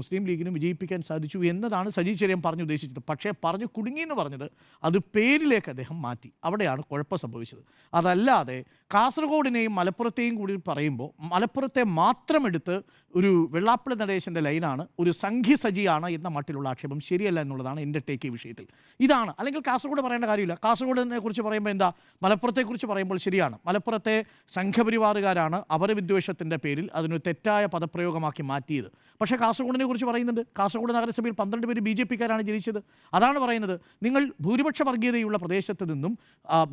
മുസ്ലിം ലീഗിനും വിജയിപ്പിക്കാൻ സാധിച്ചു എന്നതാണ് സജി ചെറിയാൻ പറഞ്ഞു ഉദ്ദേശിച്ചത്. പക്ഷേ പറഞ്ഞു കുടുങ്ങിയെന്ന് പറഞ്ഞത് അത് പേരിലേക്ക് അദ്ദേഹം മാറ്റി. അവിടെയാണ് കുഴപ്പം സംഭവിച്ചത്. അതല്ലാതെ കാസർഗോഡിനെയും മലപ്പുറത്തെയും കൂടി പറയുമ്പോൾ മലപ്പുറത്തെ മാത്രം എടുത്ത് ഒരു വെള്ളാപ്പള്ളി നടേശൻ്റെ ലൈനാണ്, ഒരു സംഘി സജിയാണ് എന്ന മട്ടിലുള്ള ആക്ഷേപം ശരിയല്ല എന്നുള്ളതാണ് എൻ്റെ ടേക്ക് ഈ വിഷയത്തിൽ. ഇതാണ്. അല്ലെങ്കിൽ കാസർഗോഡ് പറയേണ്ട കാര്യമില്ല. കാസർഗോഡിനെ കുറിച്ച് പറയുമ്പോൾ എന്താ, മലപ്പുറത്തെക്കുറിച്ച് പറയുമ്പോൾ ശരിയാണ്. മലപ്പുറത്തെ സംഘപരിവാറുകാരാണ് അപരവിദ്വേഷത്തിൻ്റെ പേരിൽ അതിനൊരു തെറ്റായ പദപ്രയോഗമാക്കി മാറ്റിയത്. പക്ഷേ കാസർഗോഡിനെ കുറിച്ച് പറയുന്നുണ്ട്. കാസർഗോഡ് നഗരസഭയിൽ 12 പേര് BJP-ക്കാരാണ് ജനിച്ചത്. അതാണ് പറയുന്നത്. നിങ്ങൾ ഭൂരിപക്ഷ വർഗീയതയുള്ള പ്രദേശത്ത് നിന്നും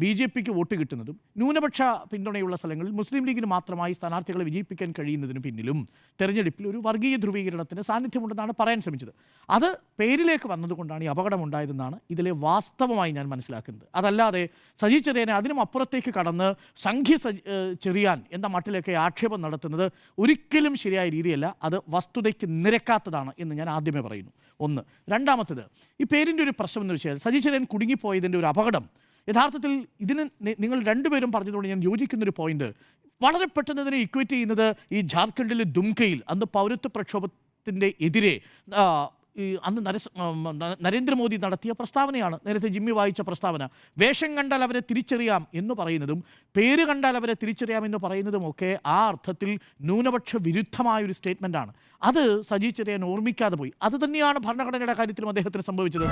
BJP-ക്ക് വോട്ട് കിട്ടുന്നതും ന്യൂനപക്ഷ പിന്തുണയുള്ള സ്ഥലങ്ങളിൽ മുസ്ലിം ലീഗിന് മാത്രമായി സ്ഥാനാർത്ഥികളെ വിജയിപ്പിക്കാൻ കഴിയുന്നതിന് പിന്നിലും തെരഞ്ഞെടുപ്പിൽ ഒരു വർഗീയ ധ്രുവീകരണത്തിന് സാന്നിധ്യമുണ്ടെന്നാണ് പറയാൻ ശ്രമിച്ചത്. അത് പേരിലേക്ക് വന്നതുകൊണ്ടാണ് ഈ അപകടമുണ്ടായതെന്നാണ് ഇതിലെ വാസ്തവമായി ഞാൻ മനസ്സിലാക്കുന്നത്. അതല്ലാതെ സജി ചെറിയാനെ അതിനും അപ്പുറത്തേക്ക് കടന്ന് സംഘി ചെറിയാൻ എന്ന മട്ടിലൊക്കെ ആക്ഷേപം നടത്തുന്നത് ഒരിക്കലും ശരിയായ രീതിയല്ല. അത് വസ്തുതയ്ക്ക് നിരക്കാത്തതാണ് എന്ന് ഞാൻ ആദ്യമേ പറയുന്നു. ഒന്ന്. രണ്ടാമത്തേത്, ഈ പേരിൻ്റെ ഒരു പ്രശ്നം എന്ന് വെച്ചാൽ സജി ചെറിയാൻ കുടുങ്ങിപ്പോയതിൻ്റെ ഒരു അപകടം യഥാർത്ഥത്തിൽ ഇതിന് നിങ്ങൾ രണ്ടുപേരും പറഞ്ഞതുകൊണ്ട് ഞാൻ യോജിക്കുന്നൊരു പോയിന്റ്, വളരെ പെട്ടെന്ന് ഇതിനെ ഇക്വേറ്റ് ചെയ്യുന്നത് ഈ ജാർഖണ്ഡിലെ ദുംകയിൽ അന്ന് പൗരത്വ പ്രക്ഷോഭത്തിൻ്റെ എതിരെ അന്ന് നരേന്ദ്രമോദി നടത്തിയ പ്രസ്താവനയാണ്. നേരത്തെ ജിമ്മി വായിച്ച പ്രസ്താവന. വേഷം കണ്ടാൽ അവരെ തിരിച്ചറിയാം എന്ന് പറയുന്നതും പേര് കണ്ടാൽ അവരെ തിരിച്ചറിയാമെന്ന് പറയുന്നതുമൊക്കെ ആ അർത്ഥത്തിൽ ന്യൂനപക്ഷ വിരുദ്ധമായൊരു സ്റ്റേറ്റ്മെൻറ്റാണ്. അത് സജി ചെറിയാൻ ഓർമ്മിക്കാതെ പോയി. അത് തന്നെയാണ് ഭരണഘടനയുടെ കാര്യത്തിലും അദ്ദേഹത്തിന് സംഭവിച്ചത്.